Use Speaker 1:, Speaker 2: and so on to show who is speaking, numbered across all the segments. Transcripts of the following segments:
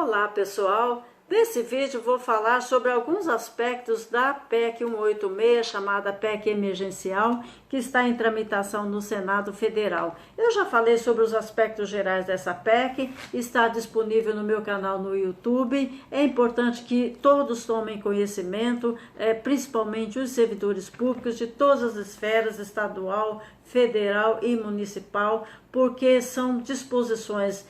Speaker 1: Olá pessoal, nesse vídeo vou falar sobre alguns aspectos da PEC 186, chamada PEC emergencial, que está em tramitação no Senado Federal. Eu já falei sobre os aspectos gerais dessa PEC, está disponível no meu canal no YouTube. É importante que todos tomem conhecimento, principalmente os servidores públicos de todas as esferas, estadual, federal e municipal, porque são disposições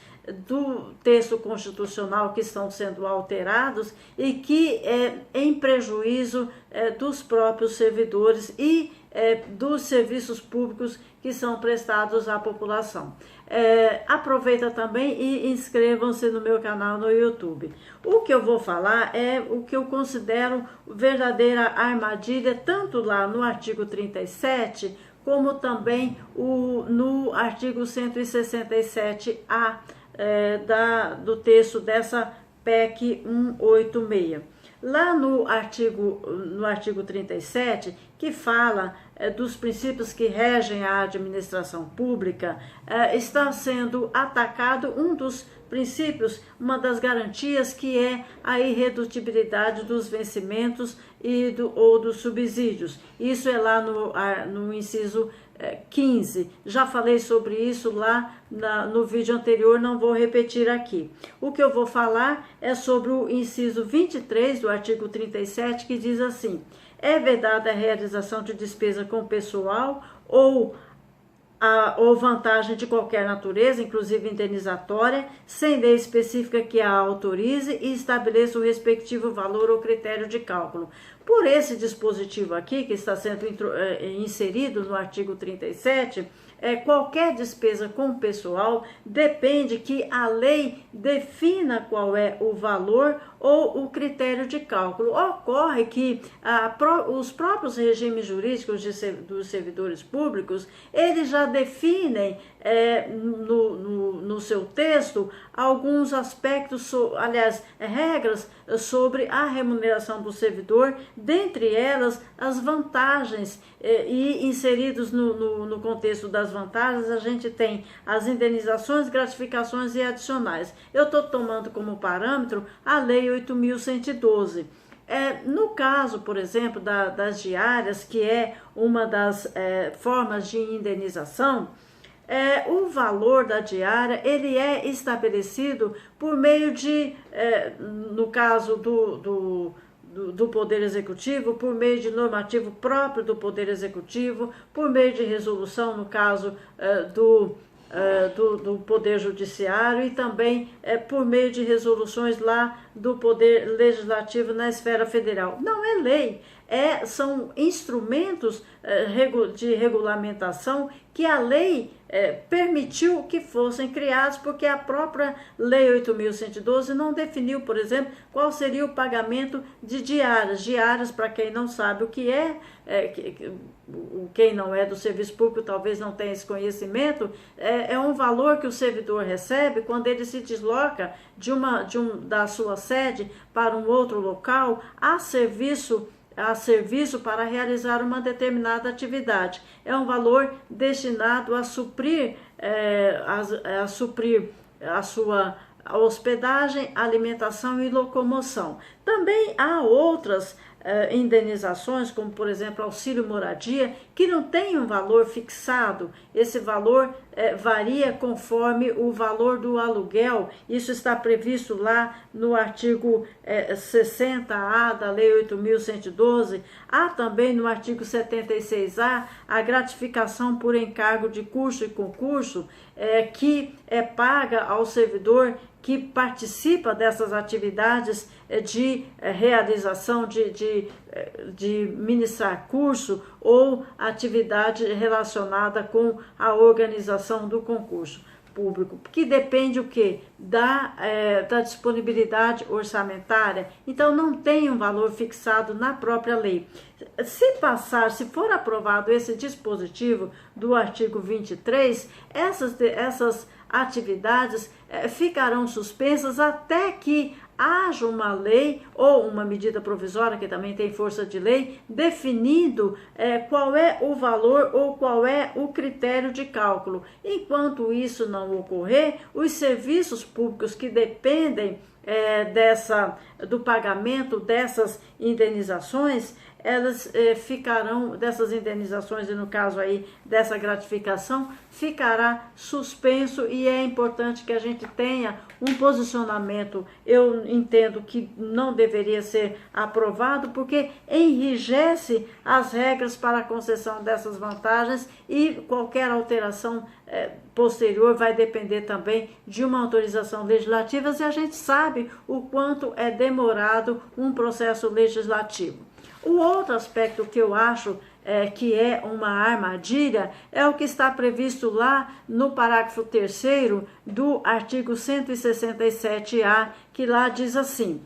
Speaker 1: do texto constitucional que estão sendo alterados e que é em prejuízo dos próprios servidores e dos serviços públicos que são prestados à população. Aproveita também e inscrevam-se no meu canal no YouTube. O que eu vou falar é o que eu considero verdadeira armadilha, tanto lá no artigo 37, como também no artigo 167A, do texto dessa PEC 186. Lá no artigo 37, que fala dos princípios que regem a administração pública, está sendo atacado um dos princípios, uma das garantias, que é a irredutibilidade dos vencimentos ou dos subsídios. Isso é lá no inciso 15. Já falei sobre isso lá no vídeo anterior, não vou repetir aqui. O que eu vou falar é sobre o inciso 23 do artigo 37, que diz assim: é vedada a realização de despesa com pessoal ou vantagem de qualquer natureza, inclusive indenizatória, sem lei específica que a autorize e estabeleça o respectivo valor ou critério de cálculo. Por esse dispositivo aqui, que está sendo inserido no artigo 37, qualquer despesa com pessoal depende que a lei defina qual é o valor ou o critério de cálculo. Ocorre que os próprios regimes jurídicos dos servidores públicos, eles já definem no seu texto alguns aspectos, aliás, regras sobre a remuneração do servidor, dentre elas as vantagens, e inseridos no contexto das vantagens a gente tem as indenizações, gratificações e adicionais. Eu estou tomando como parâmetro a Lei 8.112. No caso, por exemplo, das diárias, que é uma das formas de indenização, o valor da diária ele é estabelecido por meio de, no caso do Poder Executivo, por meio de normativo próprio do Poder Executivo, por meio de resolução, no caso do Poder Judiciário, e também por meio de resoluções lá do Poder Legislativo na esfera federal. Não é lei, são instrumentos de regulamentação que a lei permitiu que fossem criados, porque a própria Lei 8.112 não definiu, por exemplo, qual seria o pagamento de diárias. Diárias, para quem não sabe o que quem não é do serviço público talvez não tenha esse conhecimento, é um valor que o servidor recebe quando ele se desloca da sua sede para um outro local a serviço para realizar uma determinada atividade. É um valor destinado a suprir a sua hospedagem, alimentação e locomoção. Também há outras indenizações, como por exemplo auxílio moradia, que não tem um valor fixado. Esse valor varia conforme o valor do aluguel. Isso está previsto lá no artigo 60A da Lei 8.112. Há também no artigo 76A a gratificação por encargo de curso e concurso, que é paga ao servidor que participa dessas atividades de realização de ministrar curso ou atividade relacionada com a organização do concurso público, que depende o quê? Da disponibilidade orçamentária. Então não tem um valor fixado na própria lei. Se for aprovado esse dispositivo do artigo 23, essas atividades ficarão suspensas até que haja uma lei ou uma medida provisória, que também tem força de lei, definindo qual é o valor ou qual é o critério de cálculo. Enquanto isso não ocorrer, os serviços públicos que dependem do pagamento dessas indenizações, elas ficarão, dessas indenizações e no caso aí dessa gratificação, ficará suspenso, e é importante que a gente tenha um posicionamento. Eu entendo que não deveria ser aprovado porque enrijece as regras para a concessão dessas vantagens, e qualquer alteração posterior vai depender também de uma autorização legislativa, e a gente sabe o quanto é demorado um processo legislativo. O outro aspecto que eu acho que é uma armadilha é o que está previsto lá no parágrafo 3º do artigo 167A, que lá diz assim,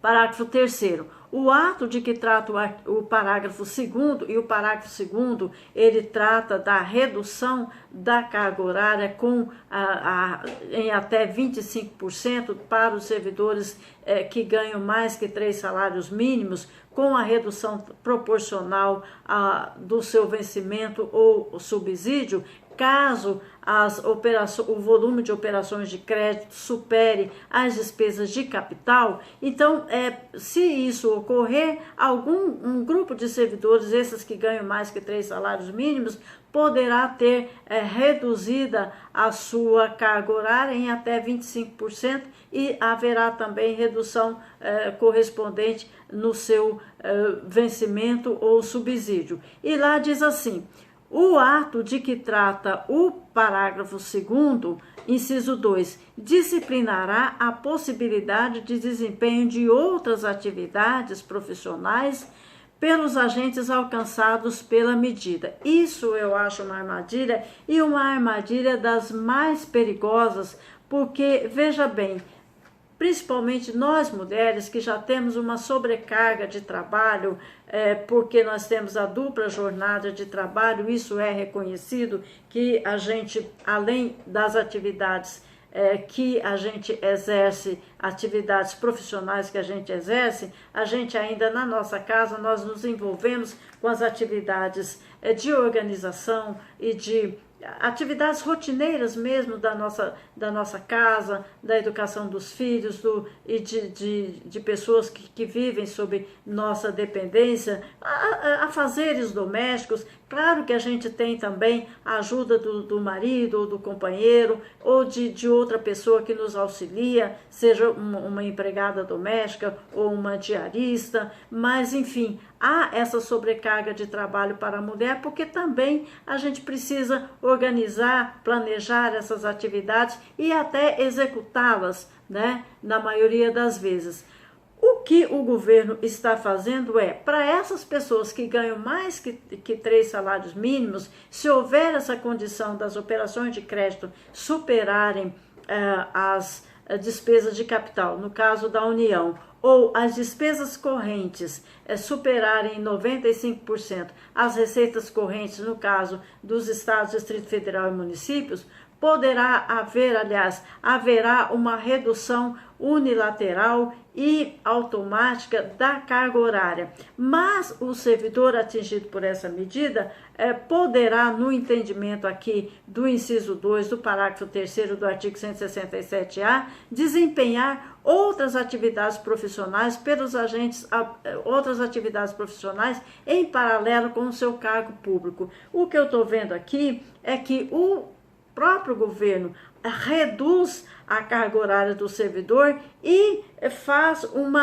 Speaker 1: parágrafo 3º, o ato de que trata o parágrafo 2º, e o parágrafo 2º, ele trata da redução da carga horária em até 25% para os servidores que ganham mais que 3 salários mínimos, com a redução proporcional do seu vencimento ou subsídio, caso o volume de operações de crédito supere as despesas de capital. Então, se isso ocorrer, um grupo de servidores, esses que ganham mais que 3 salários mínimos, poderá ter reduzida a sua carga horária em até 25%, e haverá também redução correspondente no seu vencimento ou subsídio. E lá diz assim, o ato de que trata o parágrafo 2º, inciso 2, disciplinará a possibilidade de desempenho de outras atividades profissionais pelos agentes alcançados pela medida. Isso eu acho uma armadilha, e uma armadilha das mais perigosas, porque, veja bem, principalmente nós mulheres que já temos uma sobrecarga de trabalho, porque nós temos a dupla jornada de trabalho, isso é reconhecido, que a gente, além das atividades que a gente exerce, atividades profissionais que a gente exerce, a gente ainda na nossa casa, nós nos envolvemos com as atividades de organização e de atividades rotineiras mesmo da nossa casa, da educação dos filhos e de pessoas que vivem sob nossa dependência, a fazeres domésticos. Claro que a gente tem também a ajuda do marido ou do companheiro ou de outra pessoa que nos auxilia, seja uma empregada doméstica ou uma diarista, mas enfim, há essa sobrecarga de trabalho para a mulher, porque também a gente precisa organizar, planejar essas atividades e até executá-las, né, na maioria das vezes. O que o governo está fazendo para essas pessoas que ganham mais que 3 salários mínimos, se houver essa condição das operações de crédito superarem as despesas de capital, no caso da União, ou as despesas correntes superarem 95% as receitas correntes, no caso dos estados, Distrito Federal e municípios, haverá uma redução unilateral e automática da carga horária. Mas o servidor atingido por essa medida poderá, no entendimento aqui do inciso 2 do parágrafo 3º do artigo 167A, desempenhar outras atividades profissionais pelos agentes, outras atividades profissionais em paralelo com o seu cargo público. O que eu estou vendo aqui é que o próprio governo reduz a carga horária do servidor e faz um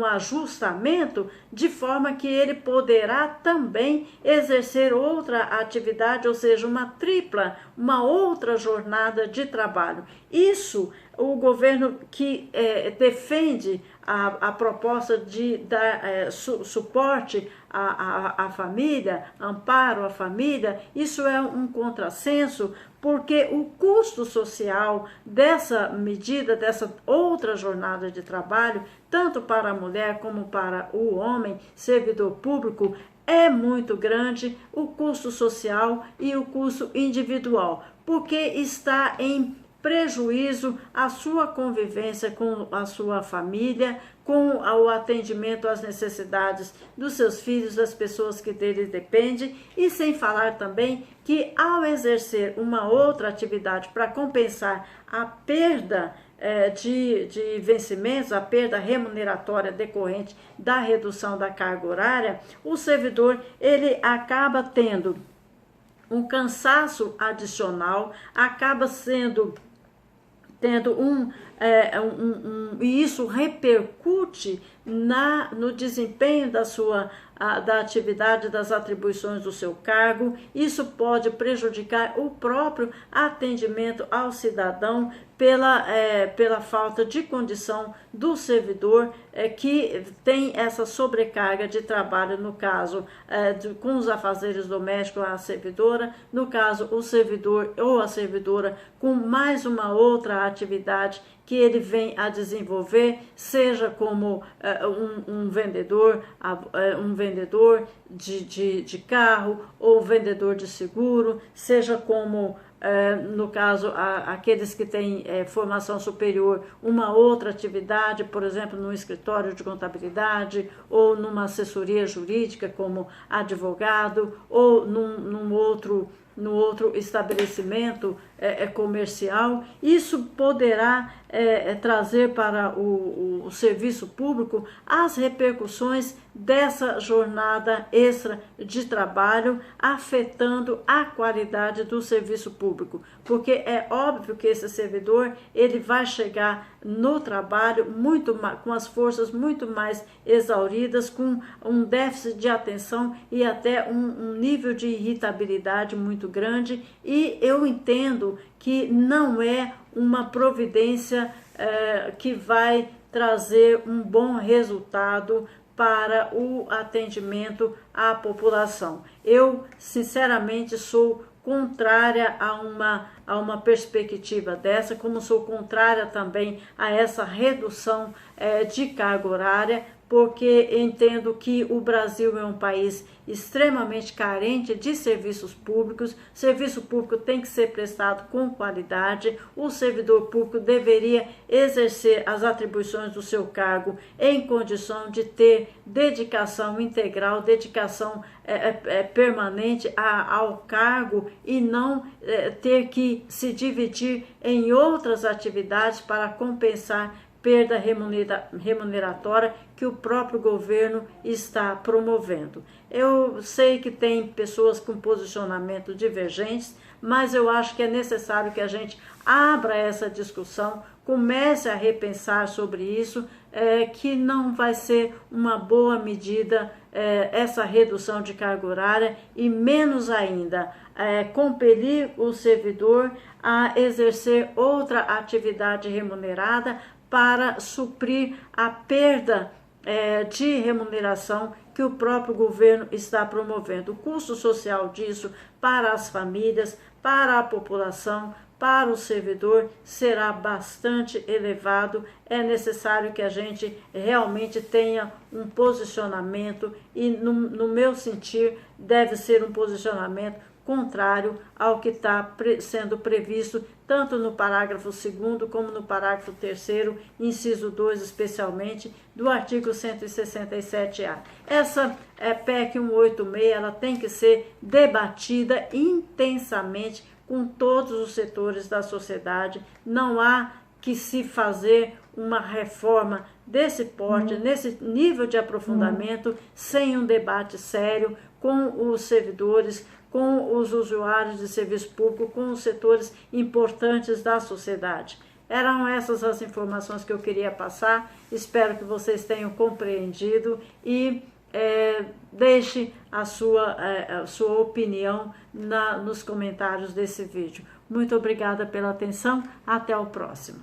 Speaker 1: ajustamento de forma que ele poderá também exercer outra atividade, ou seja, uma outra jornada de trabalho. Isso, o governo que defende a proposta de dar suporte à família, amparo à família, isso é um contrassenso, porque o custo social dessa medida, dessa outra jornada de trabalho, tanto para a mulher como para o homem, servidor público, é muito grande, o custo social e o custo individual, porque está em prejuízo à sua convivência com a sua família, com o atendimento às necessidades dos seus filhos, das pessoas que dele dependem, e sem falar também que ao exercer uma outra atividade para compensar a perda de vencimentos, a perda remuneratória decorrente da redução da carga horária, o servidor ele acaba tendo um cansaço adicional, acaba tendo e isso repercute no desempenho da atividade, das atribuições do seu cargo. Isso pode prejudicar o próprio atendimento ao cidadão pela falta de condição do servidor que tem essa sobrecarga de trabalho, no caso com os afazeres domésticos, a servidora, no caso o servidor ou a servidora com mais uma outra atividade que ele vem a desenvolver, seja como um vendedor de carro ou vendedor de seguro, seja como, no caso, aqueles que têm formação superior, uma outra atividade, por exemplo, no escritório de contabilidade ou numa assessoria jurídica como advogado ou no outro estabelecimento comercial. Isso poderá trazer para o serviço público as repercussões dessa jornada extra de trabalho, afetando a qualidade do serviço público, porque é óbvio que esse servidor ele vai chegar no trabalho com as forças muito mais exauridas, com um déficit de atenção e até um nível de irritabilidade muito grande, e eu entendo que não é uma providência que vai trazer um bom resultado para o atendimento à população. Eu, sinceramente, sou contrária a uma perspectiva dessa, como sou contrária também a essa redução de carga horária, porque entendo que o Brasil é um país extremamente carente de serviços públicos. Serviço público tem que ser prestado com qualidade, o servidor público deveria exercer as atribuições do seu cargo em condição de ter dedicação integral, dedicação permanente ao cargo, e não ter que se dividir em outras atividades para compensar perda remuneratória que o próprio governo está promovendo. Eu sei que tem pessoas com posicionamentos divergentes, mas eu acho que é necessário que a gente abra essa discussão, comece a repensar sobre isso, que não vai ser uma boa medida essa redução de carga horária, e menos ainda compelir o servidor a exercer outra atividade remunerada para suprir a perda de remuneração que o próprio governo está promovendo. O custo social disso para as famílias, para a população, para o servidor será bastante elevado. É necessário que a gente realmente tenha um posicionamento, e no meu sentir deve ser um posicionamento contrário ao que está sendo previsto tanto no parágrafo 2º como no parágrafo 3º, inciso 2 especialmente, do artigo 167A. Essa PEC 186 ela tem que ser debatida intensamente com todos os setores da sociedade. Não há que se fazer uma reforma desse porte, nesse nível de aprofundamento, sem um debate sério com os servidores, com os usuários de serviço público, com os setores importantes da sociedade. Eram essas as informações que eu queria passar. Espero que vocês tenham compreendido e deixe a sua opinião nos comentários desse vídeo. Muito obrigada pela atenção. Até o próximo.